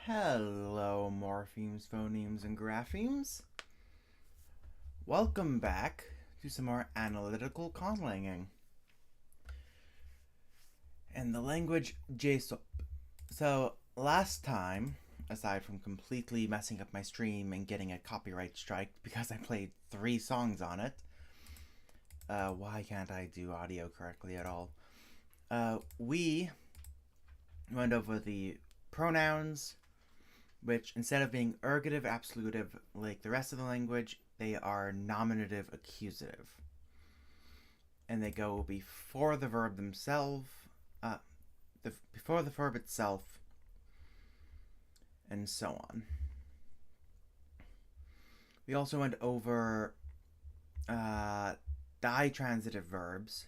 Hello, morphemes, phonemes, and graphemes. Welcome back to some more analytical conlanging. And the language JSOP. So, last time, aside from completely messing up my stream and getting a copyright strike because I played 3 songs on it, why can't I do audio correctly at all? We went over the pronouns, which instead of being ergative, absolutive like the rest of the language, they are nominative, accusative. And they go before the verb themselves, before the verb itself, and so on. We also went over ditransitive verbs,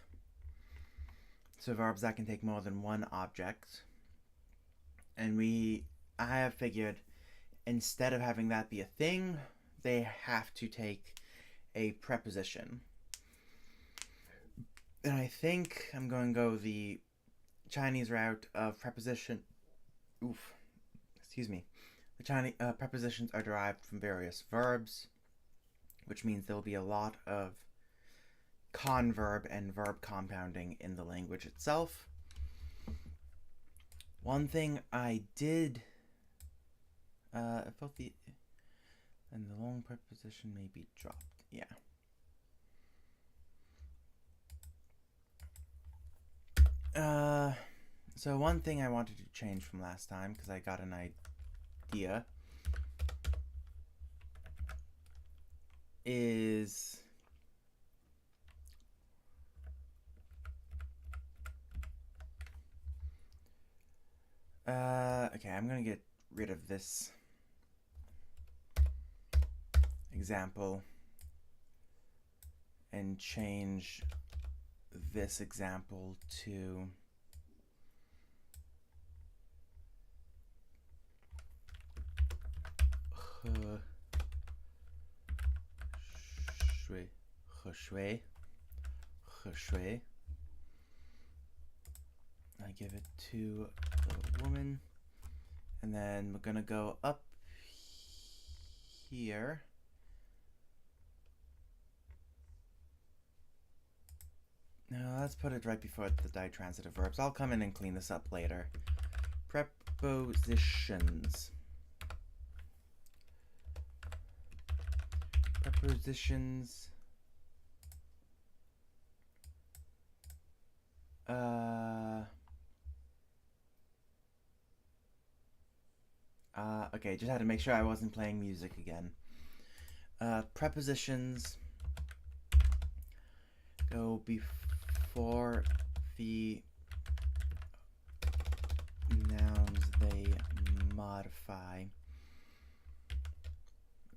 so verbs that can take more than one object. And I have figured instead of having that be a thing, they have to take a preposition. And I think I'm going to go the Chinese route of preposition. The Chinese prepositions are derived from various verbs, which means there will be a lot of converb and verb compounding in the language itself. One thing I did, I felt the long preposition may be dropped. Yeah. So one thing I wanted to change from last time, because I got an idea, is okay, I'm gonna get rid of this example and change this example to shui. I give it to the woman, and then we're gonna go up here. No, let's put it right before the ditransitive verbs. I'll come in and clean this up later. Prepositions. Okay, just had to make sure I wasn't playing music again. Prepositions go before the nouns they modify.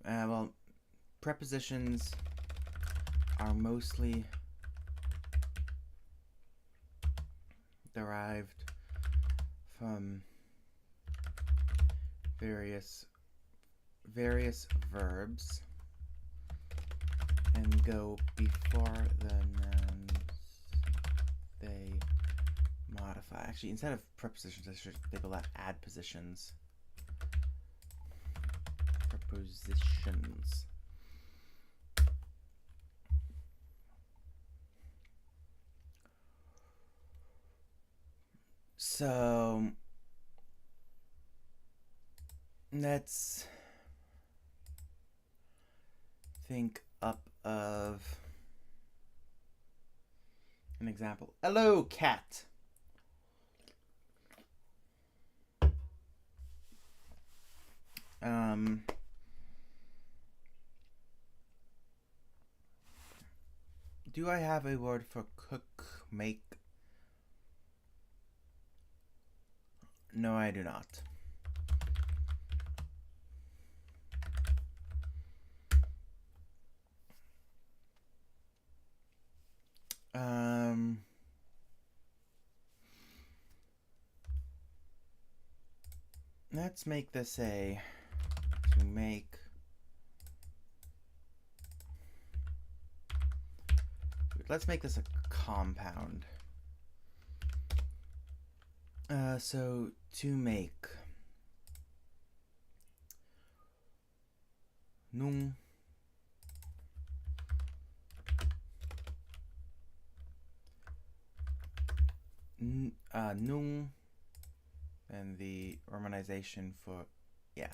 Well, prepositions are mostly derived from various verbs and go before the nouns they modify. Actually, instead of prepositions, I should label that adpositions. Prepositions. So let's think up of an example. Hello, cat. Do I have a word for cook, make? No, I do not. Let's make this to make. Let's make this a compound. So to make. Nung. Nung. And the romanization for, yeah.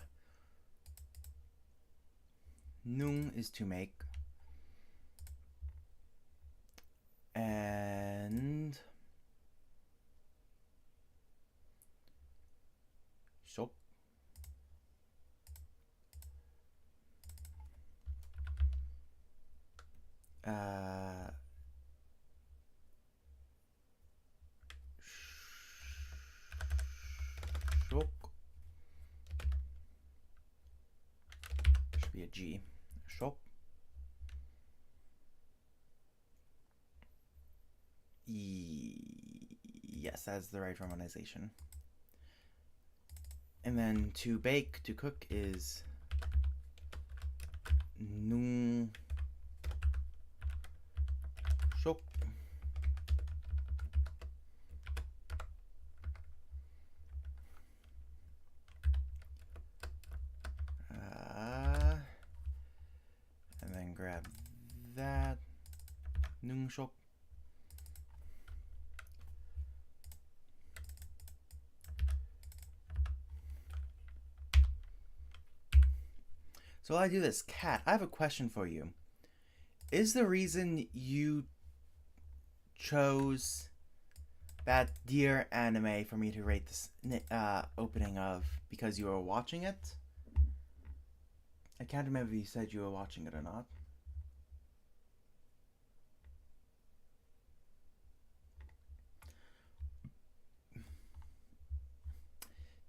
Nung is to make. And shop. Shok. Should be a G. Shop. Yes, that's the right romanization. And then to bake, to cook is nung shok. And then grab that nung shok. So while I do this, Kat, I have a question for you. Is the reason you chose that dear anime for me to rate this opening of because you were watching it? I can't remember if you said you were watching it or not.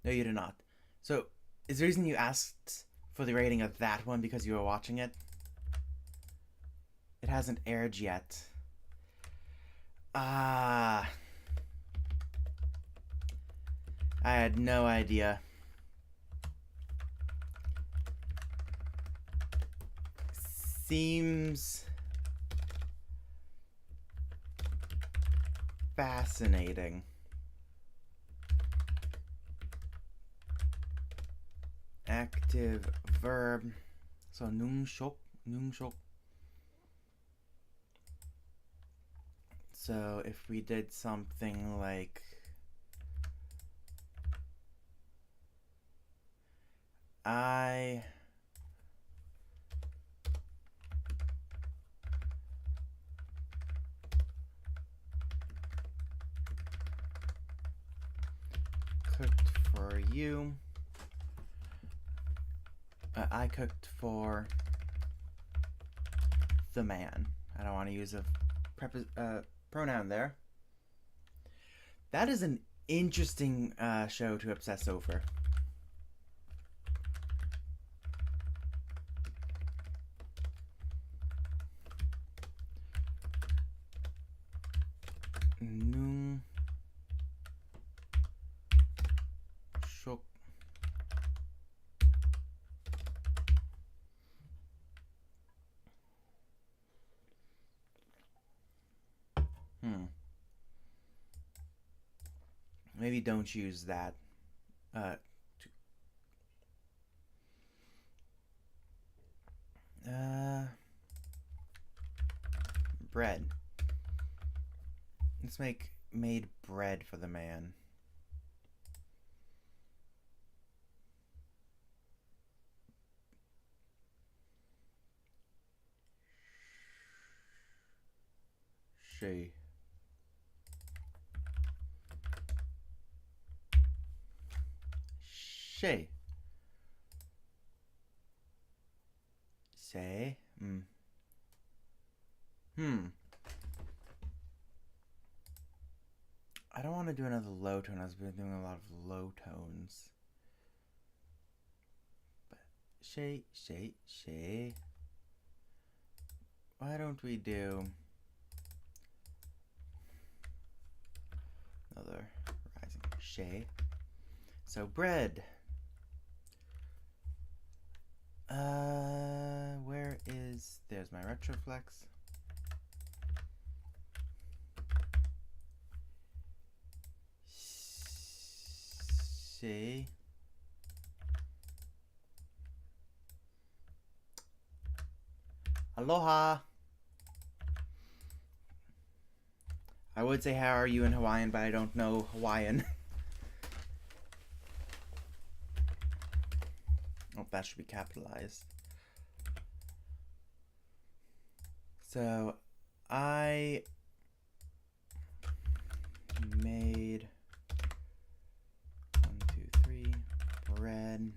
No, you did not. So, is the reason you asked for the rating of that one because you were watching it? It hasn't aired yet. I had no idea. Seems fascinating. Active verb. So nungshok. So if we did something like I cooked for you. I cooked for the man. I don't want to use a pronoun there. That is an interesting show to obsess over. Nung shok. Maybe don't use that. Bread. Let's make made bread for the man. She. Say. Say. I don't want to do another low tone. I've been doing a lot of low tones. But shay. Why don't we do another rising shay? So bread. Where is... There's my retroflex. See. Aloha. I would say how are you in Hawaiian, but I don't know Hawaiian. Oh, that should be capitalized. So, I made 1, 2, 3 bread.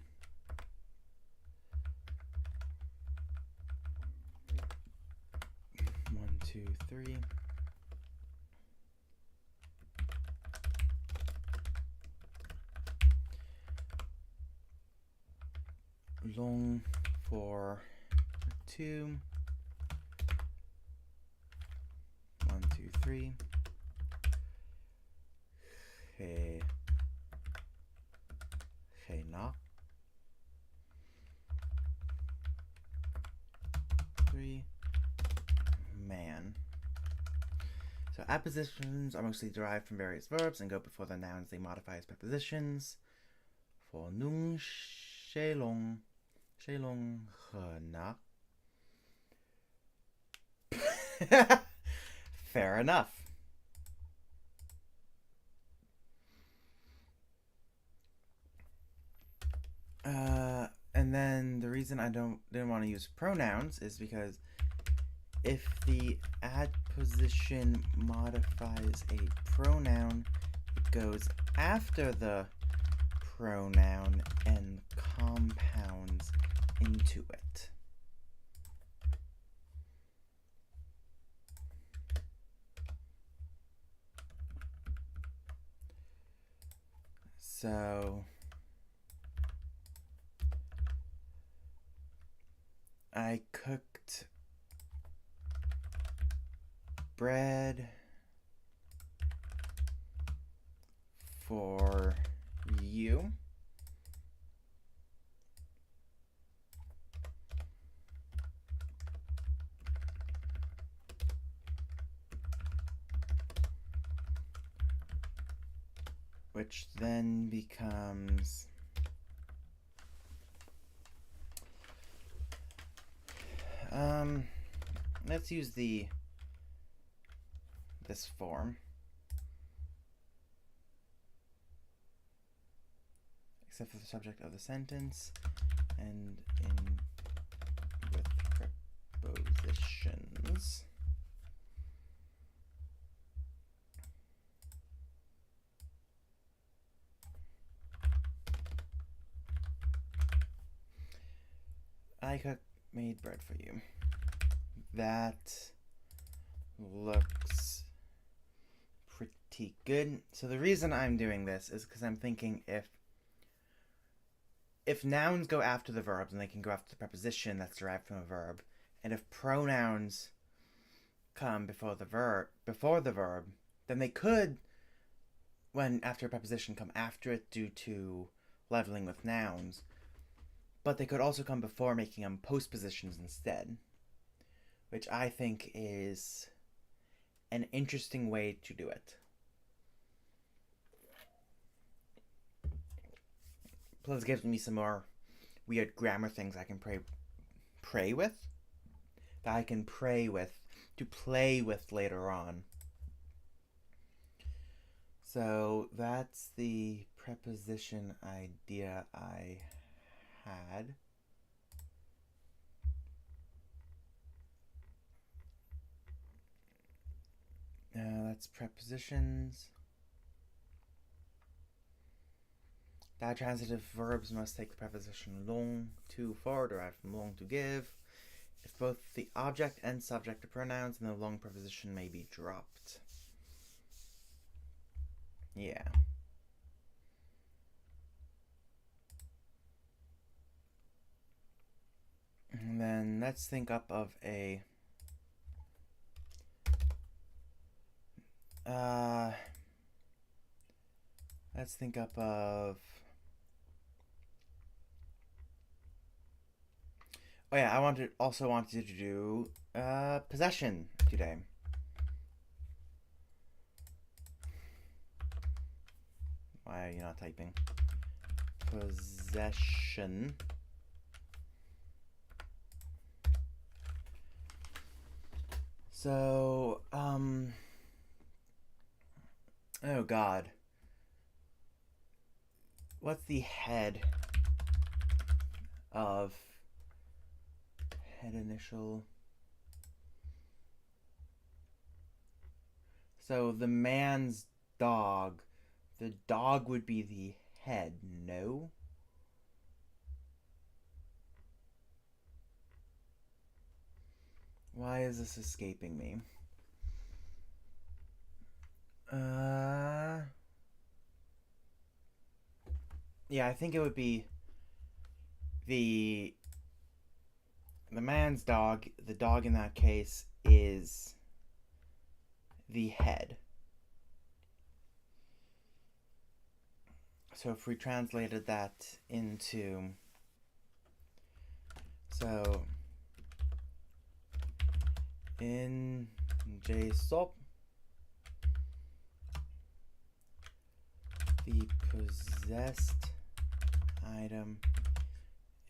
One, two, three. Long for 2. 1, 2, 3. He knock. 3. Man. So appositions are mostly derived from various verbs and go before the nouns they modify as prepositions. For nung, shelong, shelong, nak. Fair enough. And then the reason I didn't want to use pronouns is because if the adposition modifies a pronoun, it goes after the pronoun and compounds into it. So I cooked bread for you. Which then becomes let's use this form, except for the subject of the sentence and in with prepositions. I made bread for you. That looks pretty good. So the reason I'm doing this is because I'm thinking if nouns go after the verbs, and they can go after the preposition that's derived from a verb, and if pronouns come before the verb, then they could, when after a preposition, come after it due to leveling with nouns, but they could also come before, making them postpositions instead, which I think is an interesting way to do it. Plus, it gives me some more weird grammar things I can play with to play with later on. So that's the preposition idea I had. That's prepositions. Ditransitive verbs must take the preposition long to for, derived from long to give. If both the object and subject are pronouns, then the long preposition may be dropped. Yeah. And then let's think up of a let's think up of oh yeah, I also wanted to do possession today. Why are you not typing? Possession. So, oh god. What's the head of head initial? So the man's dog. The dog would be the head, no? Why is this escaping me? Yeah, I think it would be the man's dog. The dog in that case is the head. So if we translated that into, so in JSOP, the possessed item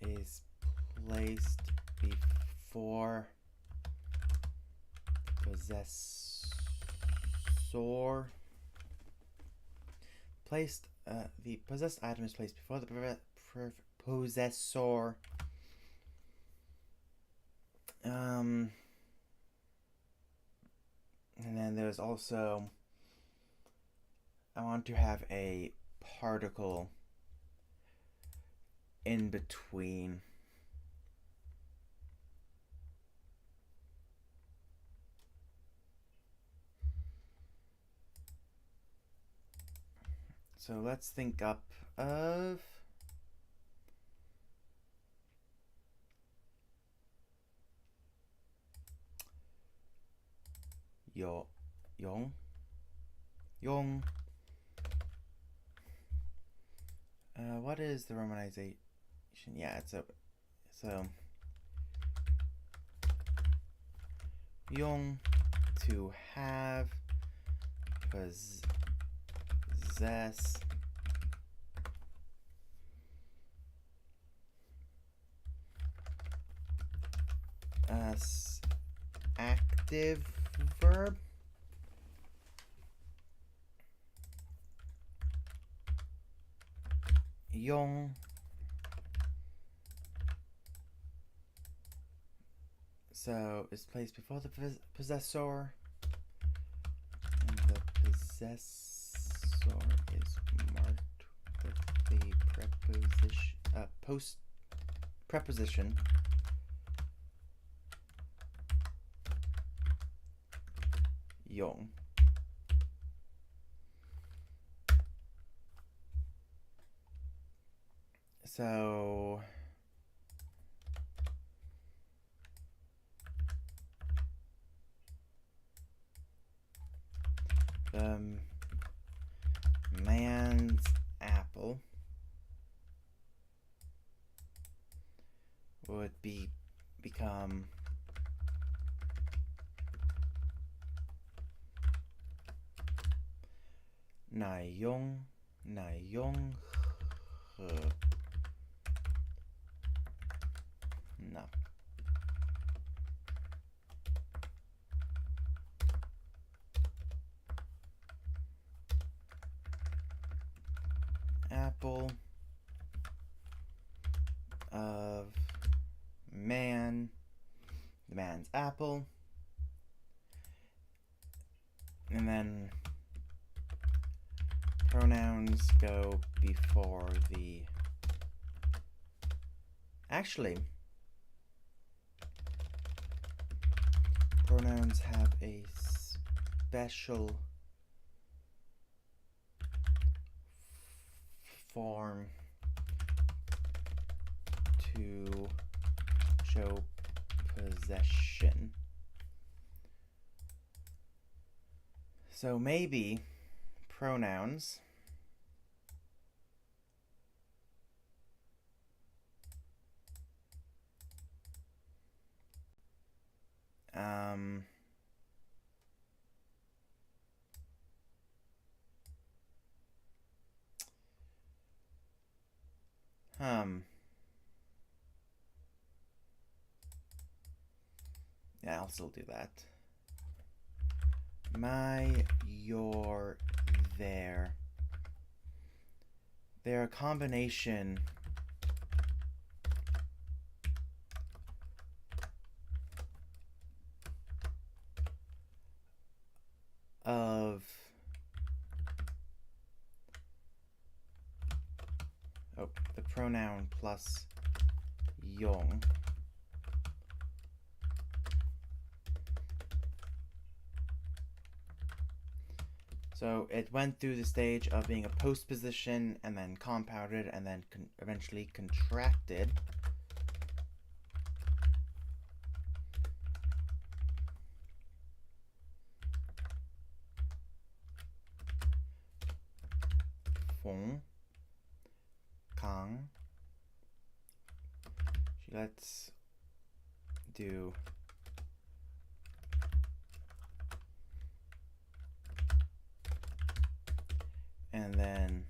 is placed before possessor. The possessed item is placed before the possessor. And then there's also, I want to have a particle in between. So let's think up of yong. What is the romanization? Yeah, so yong, to have, possess, active verb. Yong. So it's placed before the possessor, and the possessor is marked with the preposition yong. So the man's apple would become Nayong no. Apple of man, the man's apple, and then pronouns go before the, actually pronouns have a special form to show possession. So maybe pronouns yeah, I'll still do that. My, your, their. They're a combination of the pronoun plus yung. So it went through the stage of being a postposition and then compounded and then eventually contracted. Fong, Kang. Let's do and then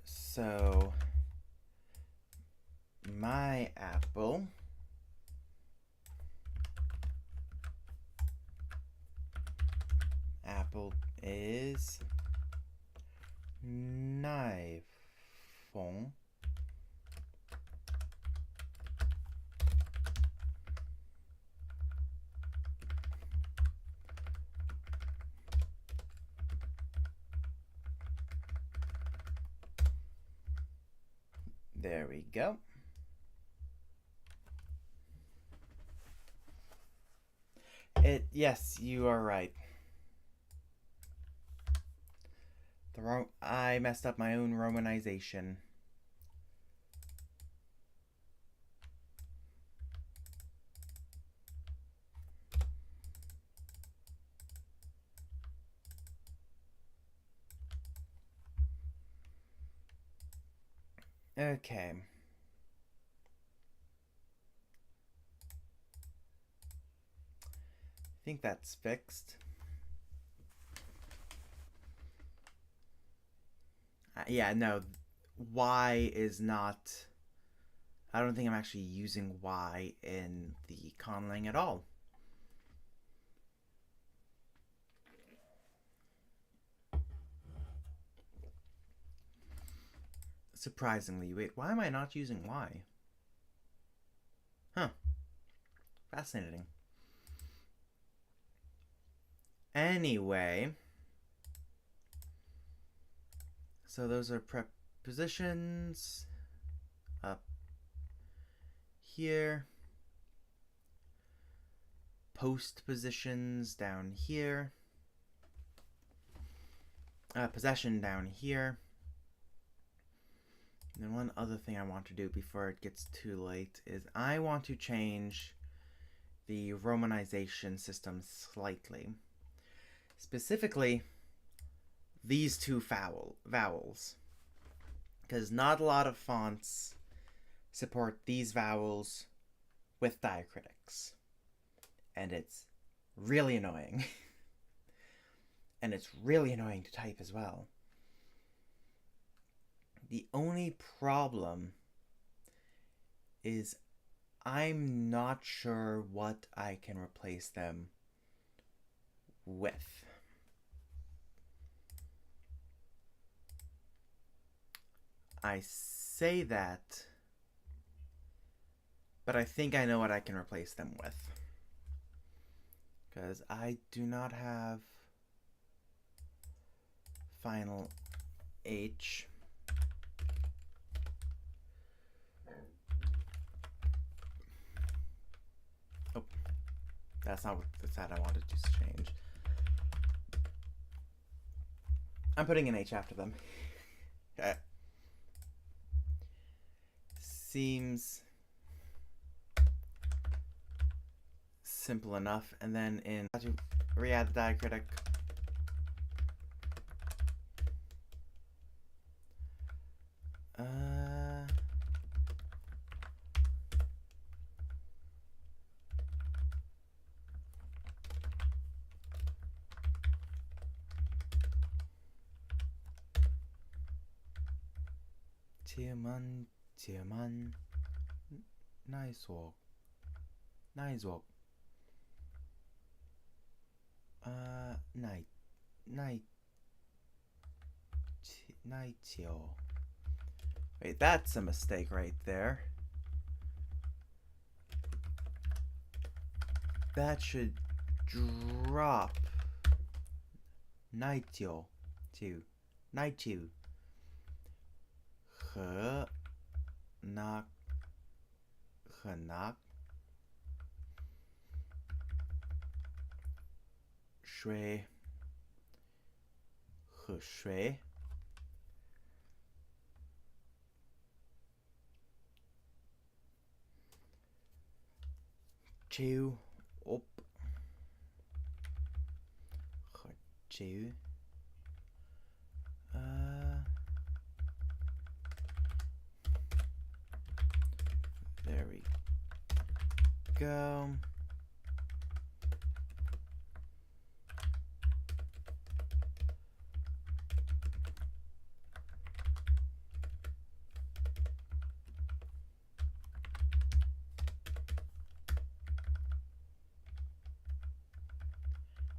so my apple is nai fong. There we go. Yes, you are right. I messed up my own romanization. Okay. I think that's fixed. Yeah, no. Y is not... I don't think I'm actually using Y in the conlang at all. Surprisingly. Wait, why am I not using Y? Huh. Fascinating. Anyway. So those are prepositions. Up here. Postpositions down here. Possession down here. And then one other thing I want to do before it gets too late is I want to change the romanization system slightly. Specifically, these two vowels. Because not a lot of fonts support these vowels with diacritics. And it's really annoying. And it's really annoying to type as well. The only problem is I'm not sure what I can replace them with. I say that, but I think I know what I can replace them with. Because I do not have final H. Oh, that's not what the side I wanted to change. I'm putting an H after them. Seems simple enough. And then to re-add the diacritic. Tieman, Tieman, nice walk, nice walk. Night, night, nightio. Wait, that's a mistake right there. That should drop. Nightio, to nightio. Knock, knock. Shui, shui. Chew, up. Chew. There we go.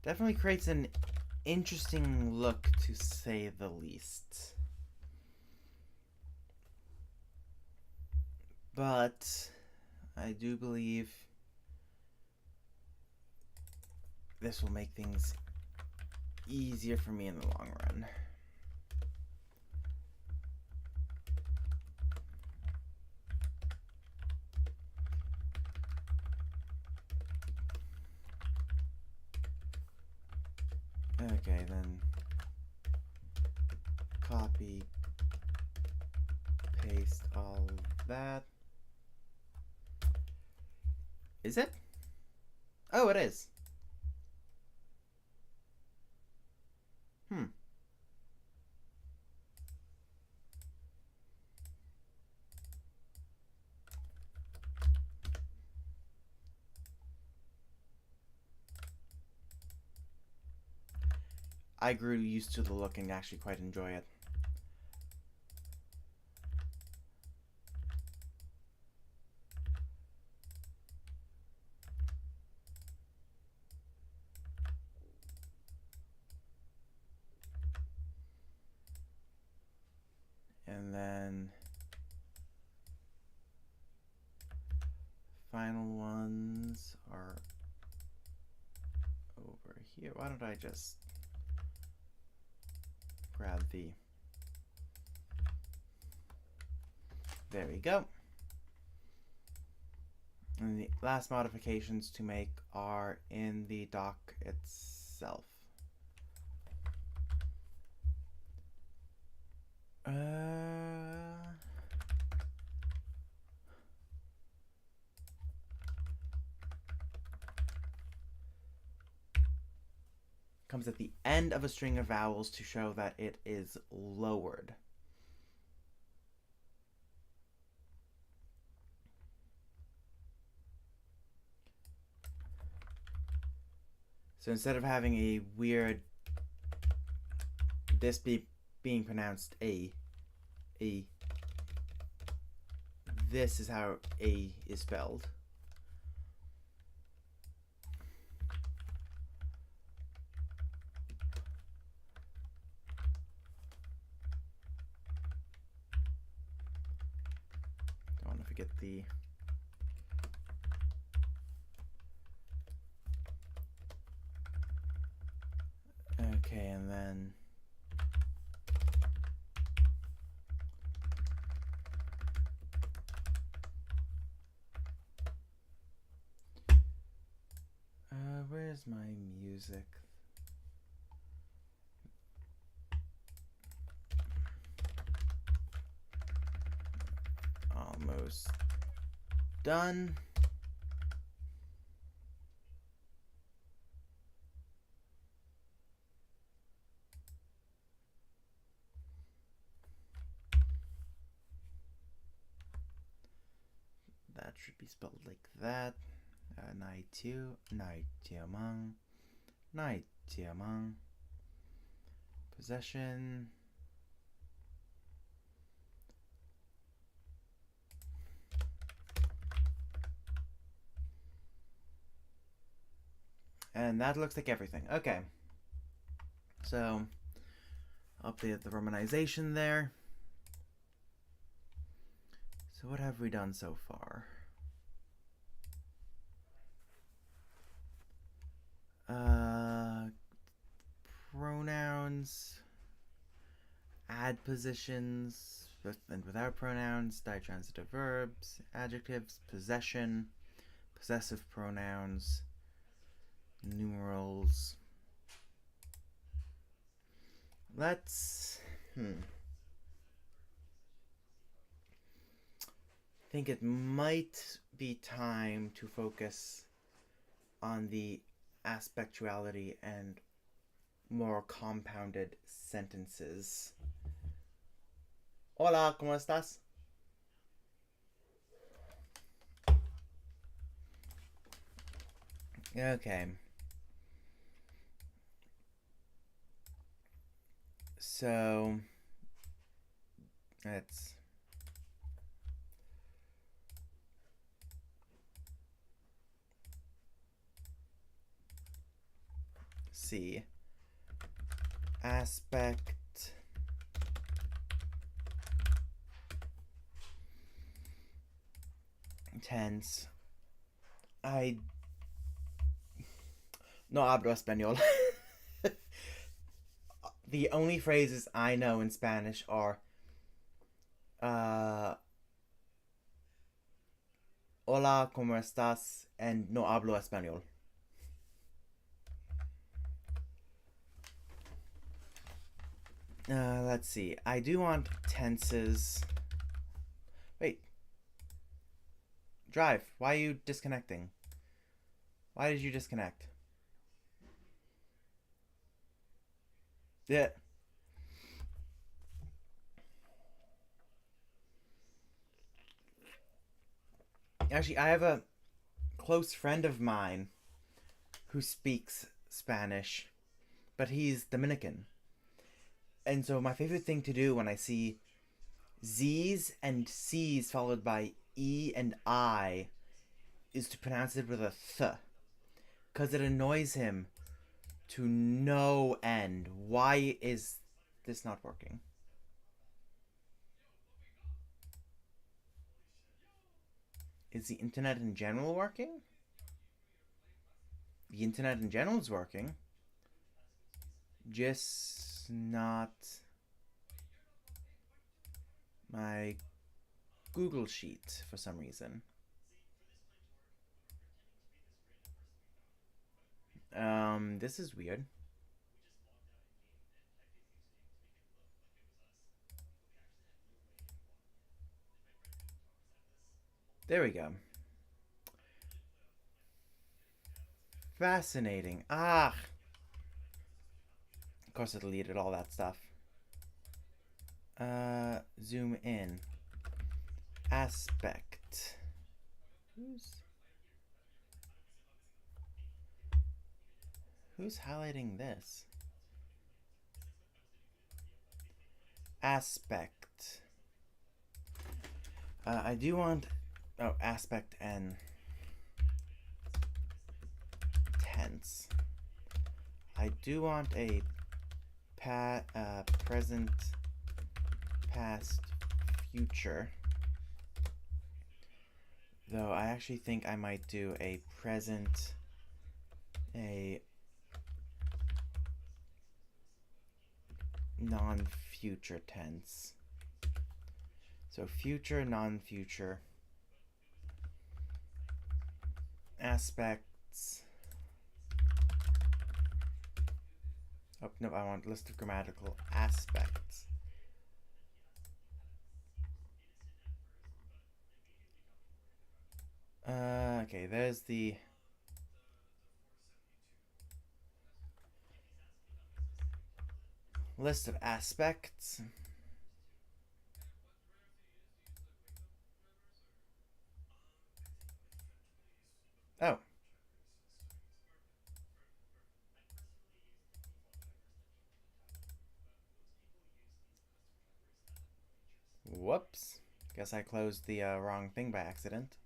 Definitely creates an interesting look, to say the least. But I do believe this will make things easier for me in the long run. Okay, then copy, paste all that. Is it? Oh, it is. I grew used to the look and actually quite enjoy it. And then final ones are over here. Why don't I just grab the... There we go. And the last modifications to make are in the dock itself. Comes at the end of a string of vowels to show that it is lowered. So instead of having a weird, this being pronounced a, this is how a is spelled. Don't want to forget the... Okay, and then where's my music? Almost done. That should be spelled like that. Nai-tiu, nai-tiamang, nai-tiamang. Possession. And that looks like everything. Okay. So, update the romanization there. So what have we done so far? Pronouns, add positions with and without pronouns, ditransitive verbs, adjectives, possession, possessive pronouns, numerals. Let's think it might be time to focus on the aspectuality and more compounded sentences. Hola, ¿cómo estás? Okay. So, let's see. Aspect. Tense. No hablo español. The only phrases I know in Spanish are hola, ¿cómo estás? And no hablo español. Let's see. I do want tenses. Wait. Drive. Why are you disconnecting? Why did you disconnect? Yeah. Actually, I have a close friend of mine who speaks Spanish, but he's Dominican. And so my favorite thing to do when I see Z's and C's followed by E and I is to pronounce it with a th. Because it annoys him to no end. Why is this not working? Is the internet in general working? The internet in general is working. Just not my Google Sheet for some reason. This is weird. There we go. Fascinating. Ah! Of course it deleted all that stuff. Zoom in. Aspect. Who's highlighting this? Aspect. I do want... Oh, aspect and tense. I do want a present, past, future. Though I actually think I might do a present, a non-future tense. So future, non-future. Aspects. Oh, no, I want list of grammatical aspects. Okay, there's the list of aspects. Oh. Whoops. Guess I closed the wrong thing by accident.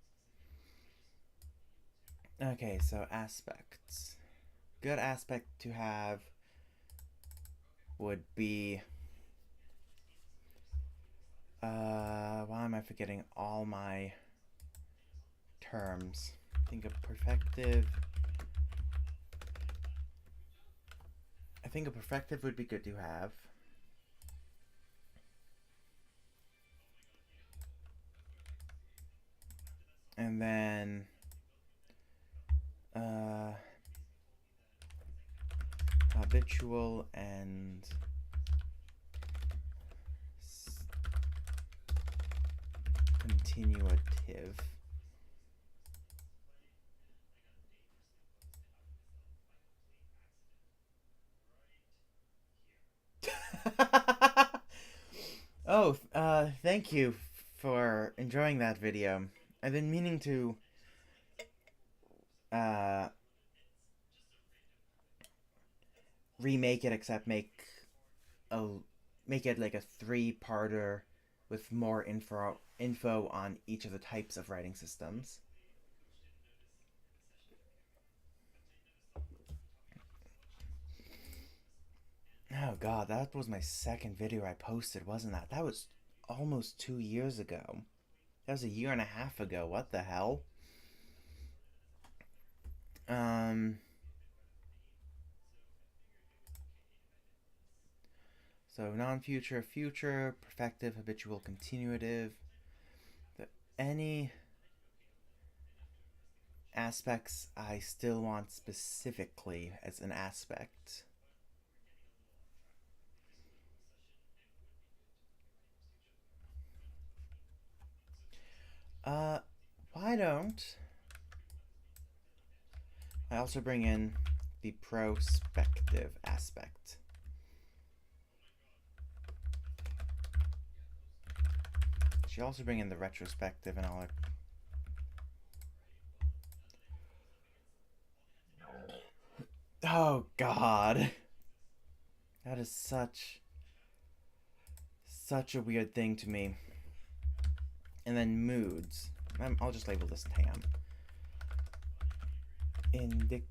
Okay, so aspects. good aspect to have would be why am I forgetting all my terms? I think a perfective would be good to have. And then habitual and continuative. Oh, thank you for enjoying that video. I've been meaning to uh, remake it, except a make it like a three-parter with more info on each of the types of writing systems. Oh god, that was my second video I posted, wasn't that? That was almost 2 years ago. That was a year and a half ago. What the hell? Um. So non-future, future, perfective, habitual, continuative. Any aspects I still want specifically as an aspect? Uh, why don't I also bring in the prospective aspect? Should also bring in the retrospective and all that. Oh god. That is such a weird thing to me. And then moods. I'll just label this TAM. Indicative.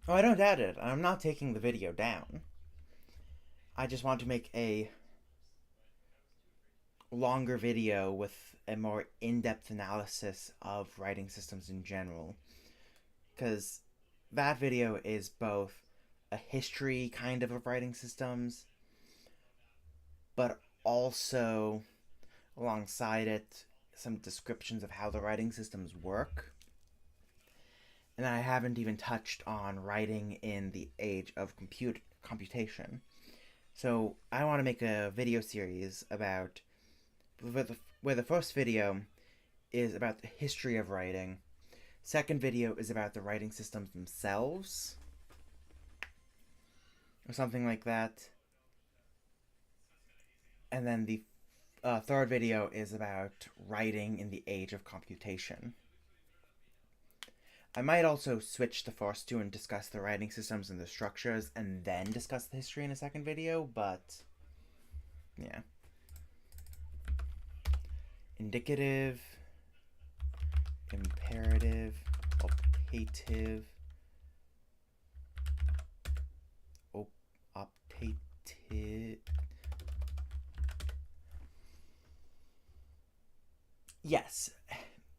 Oh, I don't doubt it. I'm not taking the video down. I just want to make a longer video with a more in-depth analysis of writing systems in general. Because that video is both a history kind of writing systems, but also alongside it some descriptions of how the writing systems work. And I haven't even touched on writing in the age of computation. So I want to make a video series about where the first video is about the history of writing. Second video is about the writing systems themselves, or something like that. And then the third video is about writing in the age of computation. I might also switch the first two and discuss the writing systems and the structures, and then discuss the history in a second video, but yeah. Indicative, imperative, optative, optative. Yes.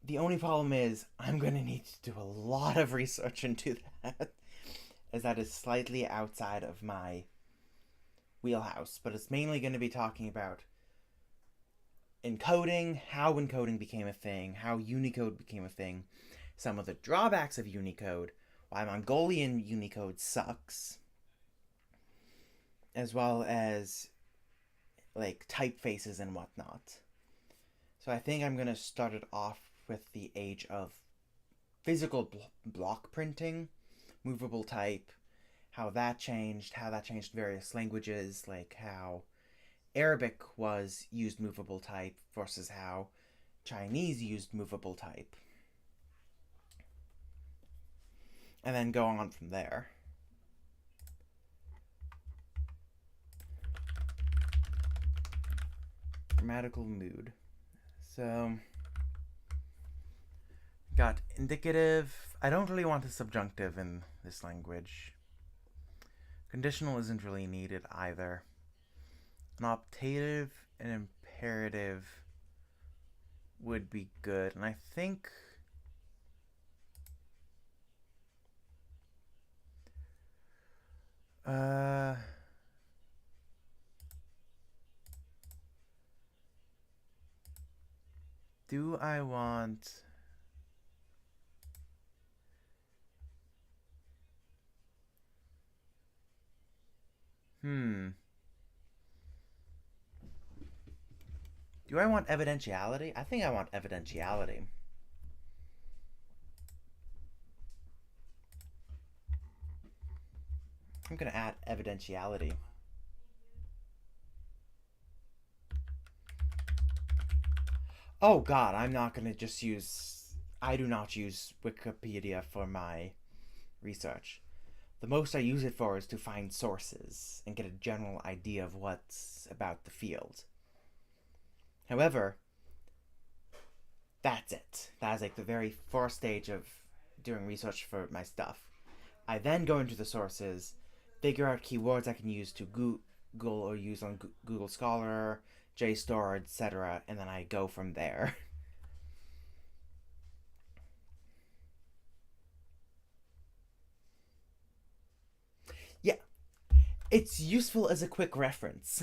The only problem is I'm going to need to do a lot of research into that, as that is slightly outside of my wheelhouse. But it's mainly going to be talking about encoding, how encoding became a thing, how Unicode became a thing, some of the drawbacks of Unicode, why Mongolian Unicode sucks, as well as like typefaces and whatnot. So I think I'm going to start it off with the age of physical block printing, movable type, how that changed various languages, like how Arabic used movable type versus how Chinese used movable type. And then go on from there. Grammatical mood. So Got indicative. I don't really want a subjunctive in this language. Conditional isn't really needed either. An optative and imperative would be good. And I think do I want do I want evidentiality? I think I want evidentiality. I'm going to add evidentiality. Oh god, I'm not going to just use... I do not use Wikipedia for my research. The most I use it for is to find sources and get a general idea of what's about the field. However, that's it. That is like the very first stage of doing research for my stuff. I then go into the sources, figure out keywords I can use to Google or use on Google Scholar, JSTOR, etc., and then I go from there. Yeah, it's useful as a quick reference.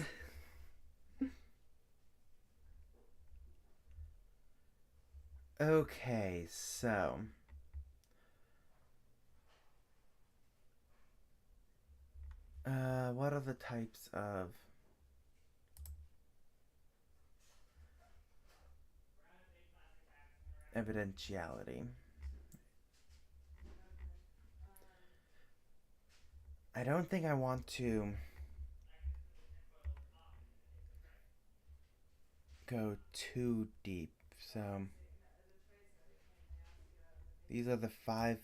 Okay, so what are the types of evidentiality? I don't think I want to go too deep, so these are the 5.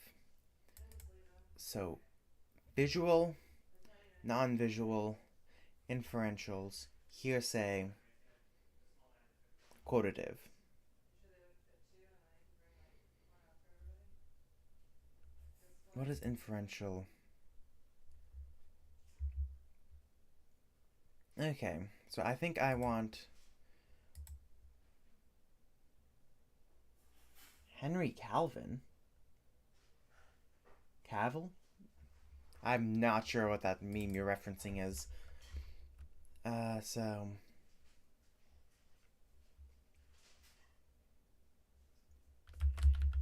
So visual, non-visual, inferentials, hearsay, quotative. What is inferential? Okay, so I think I want Henry Calvin. Cavill? I'm not sure what that meme you're referencing is. So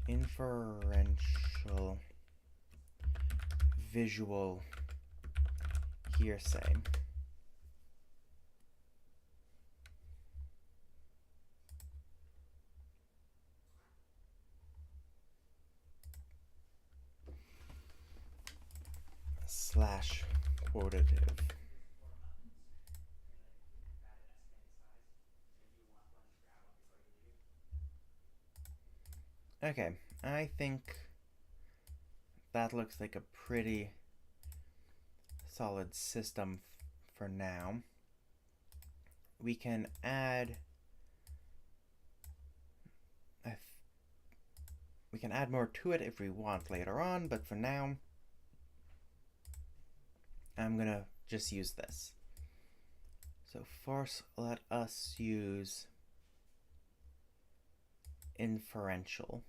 inferential visual hearsay. Slash quotative. Okay, I think that looks like a pretty solid system for now. We can add more to it if we want later on, but for now I'm gonna just use this. So first let us use inferential,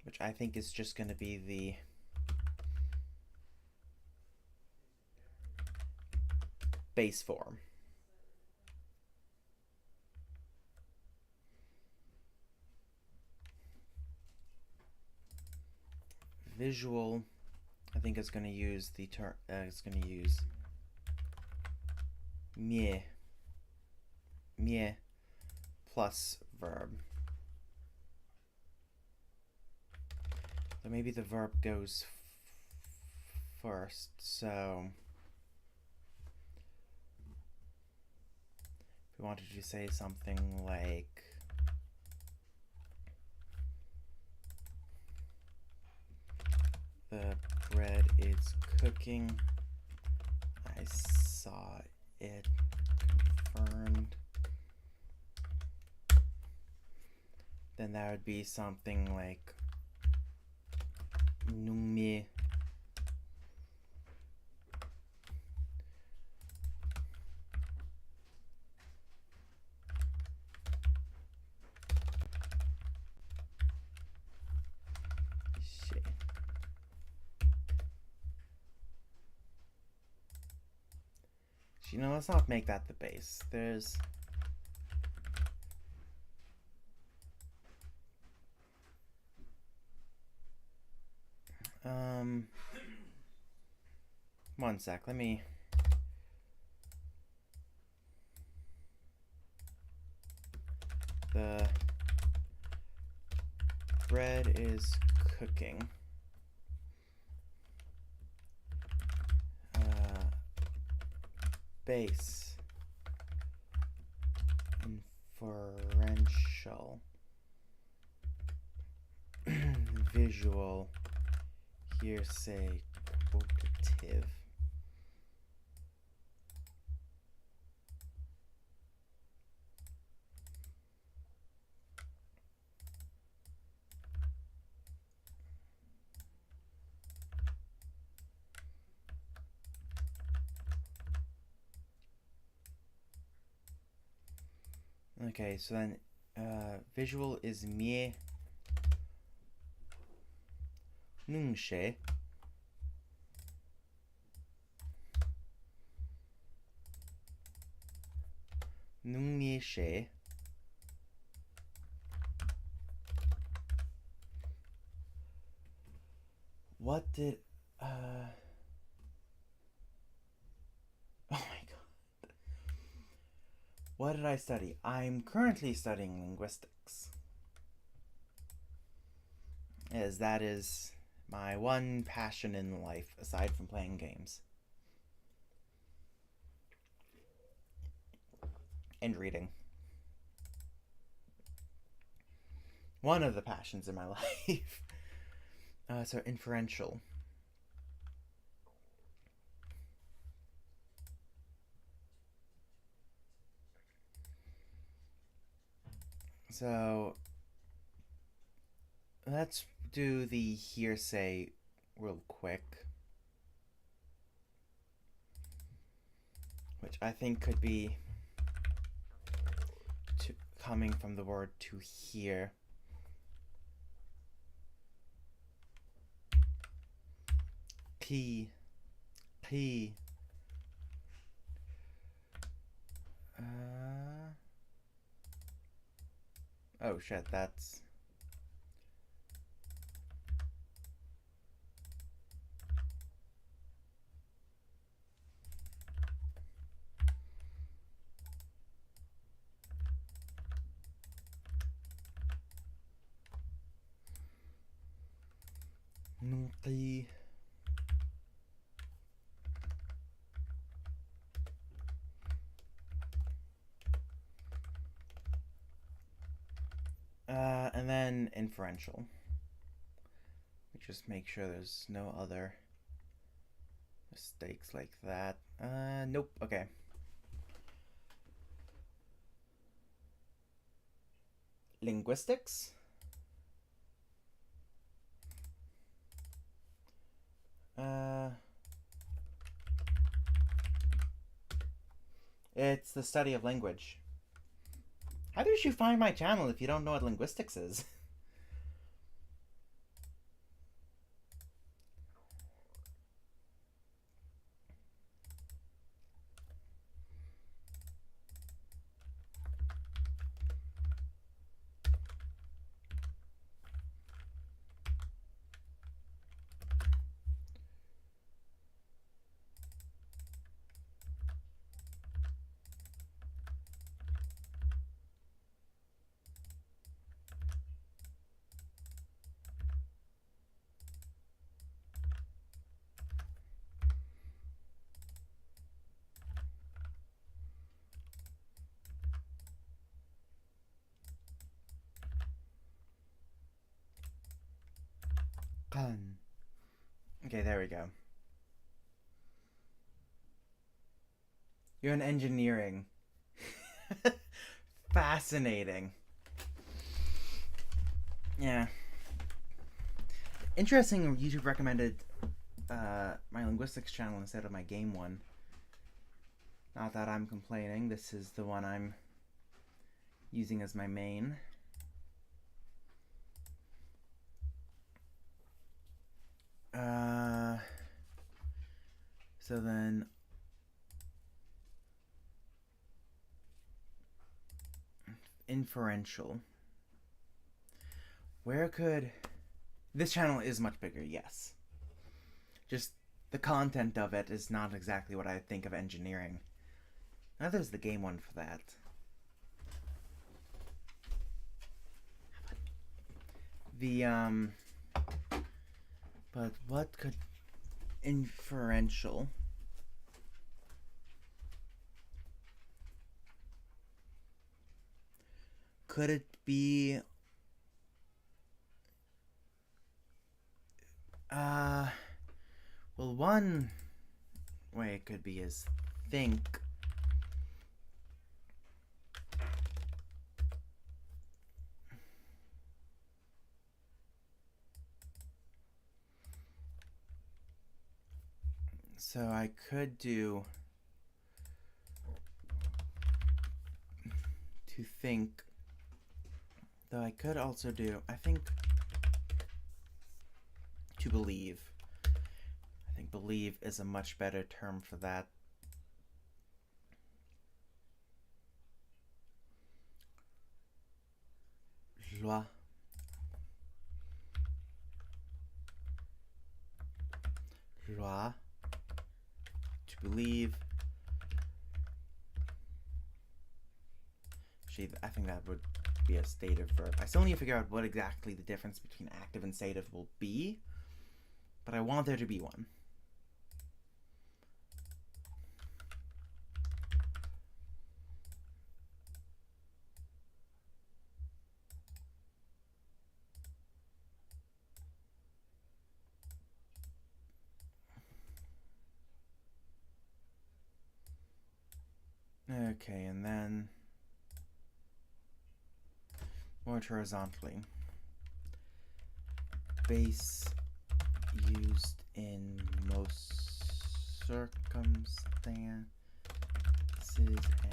which I think is just going to be the base form. Visual, I think is going to use the term. It's going to use mie plus verb. So maybe the verb goes first. So if we wanted to say something like the bread is cooking, I saw it confirmed then that would be something like nungmi. You know, let's not make that the base. There's one sec, let me the bread is cooking. Base inferential visual hearsay quotative. Okay, so then visual is mie nungshe. Nungmie she. What did oh my god. What did I study? I'm currently studying linguistics. As that is my one passion in life aside from playing games. And reading. One of the passions in my life. So inferential. So let's do the hearsay real quick, which I think could be coming from the word to hear. P. Oh shit, that's Nuki. And then inferential. Just make sure there's no other mistakes like that. Nope. Okay. Linguistics. It's the study of language. How did you find my channel if you don't know what linguistics is? Okay, there we go. You're in engineering. Fascinating. Yeah. Interesting, YouTube recommended my linguistics channel instead of my game one. Not that I'm complaining, this is the one I'm using as my main. So then inferential. Where could this channel is much bigger, yes. Just the content of it is not exactly what I think of engineering. Now there's the game one for that. But what could inferential? Could it be well, one way it could be is think. So I could do to think, though I could also do, I think, to believe. I think believe is a much better term for that. Loi. Loi. To believe. Actually, I think that would be a stative verb. I still need to figure out what exactly the difference between active and stative will be, but I want there to be one. Okay, and then more horizontally. Base used in most circumstances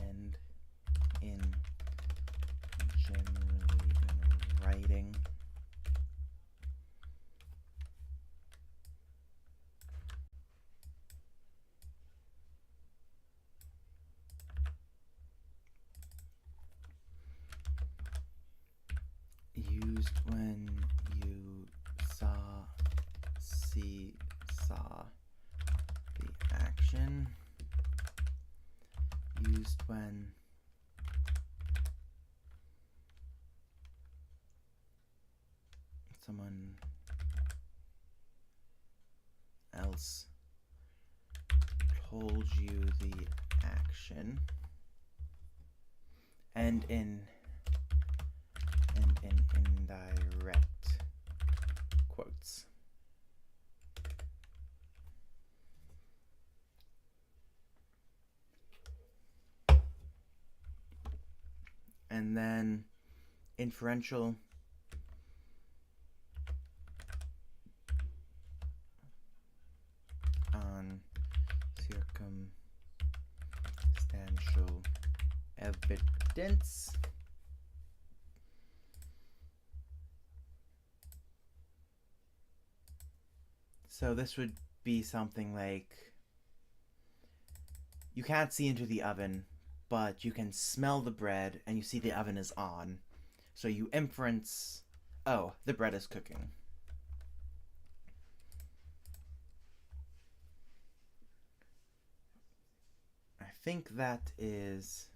and in generally in writing. Used when you saw the action. Used when someone else told you the action. And in indirect quotes. And then inferential on circumstantial evidence. So this would be something like, you can't see into the oven, but you can smell the bread and you see the oven is on. So you inference, oh, the bread is cooking. I think that is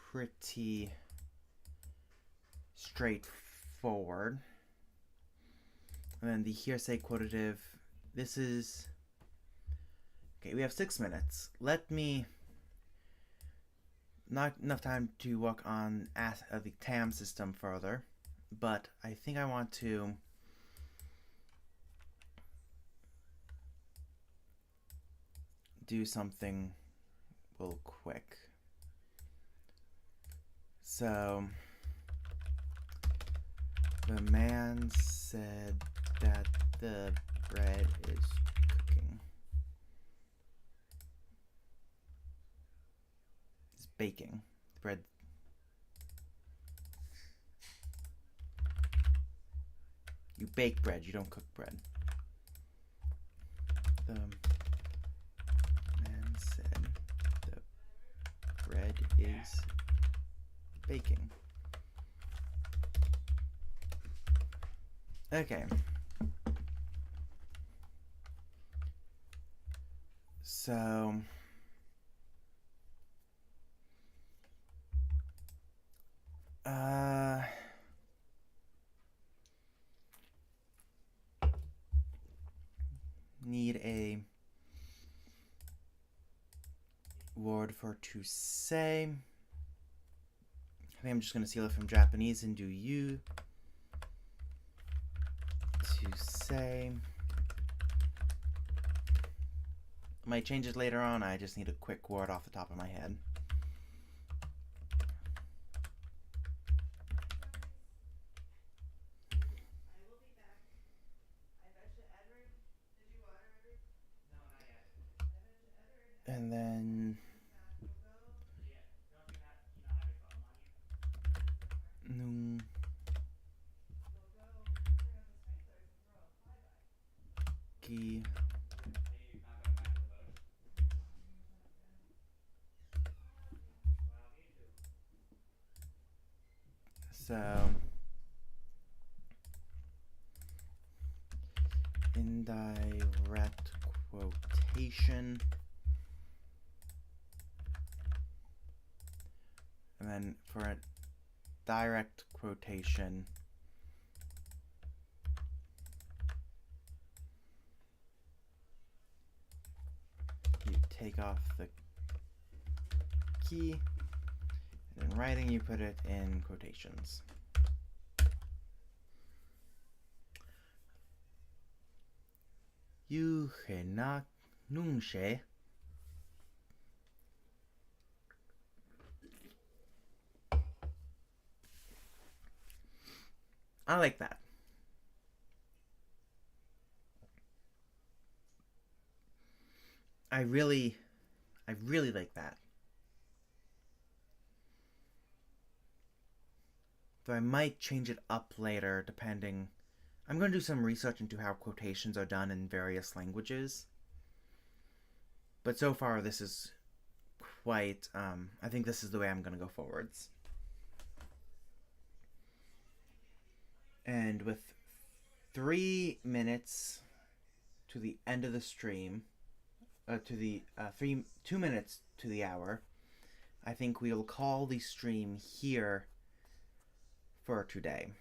pretty straightforward. And then the hearsay quotative, this is, okay, we have 6 minutes. Let me, not enough time to work on the TAM system further, but I think I want to do something real quick. So, the man said that the bread is cooking. It's baking. The bread. You bake bread, you don't cook bread. The man said the bread is baking. Okay. So need a word for to say. I think I'm just going to steal it from Japanese and do you. To say. I might change it later on. I just need a quick word off the top of my head. And then Nungi. So indirect quotation. And then for a direct quotation, you take off the key, and in writing you put it in quotations. Yuhena nungshe. I like that. I really like that. Though I might change it up later depending. I'm going to do some research into how quotations are done in various languages. But so far this is quite, I think this is the way I'm going to go forwards. And with 3 minutes to the end of the stream, to the 2 minutes to the hour, I think we'll call the stream here for today.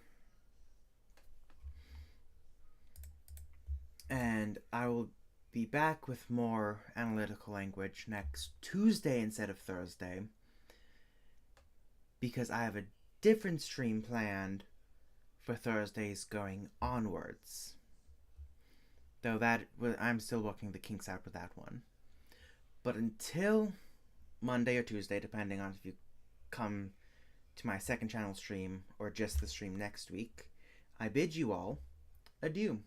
And I will be back with more analytical language next Tuesday instead of Thursday, because I have a different stream planned for Thursdays going onwards. Though I'm still working the kinks out with that one. But until Monday or Tuesday, depending on if you come to my second channel stream or just the stream next week, I bid you all adieu.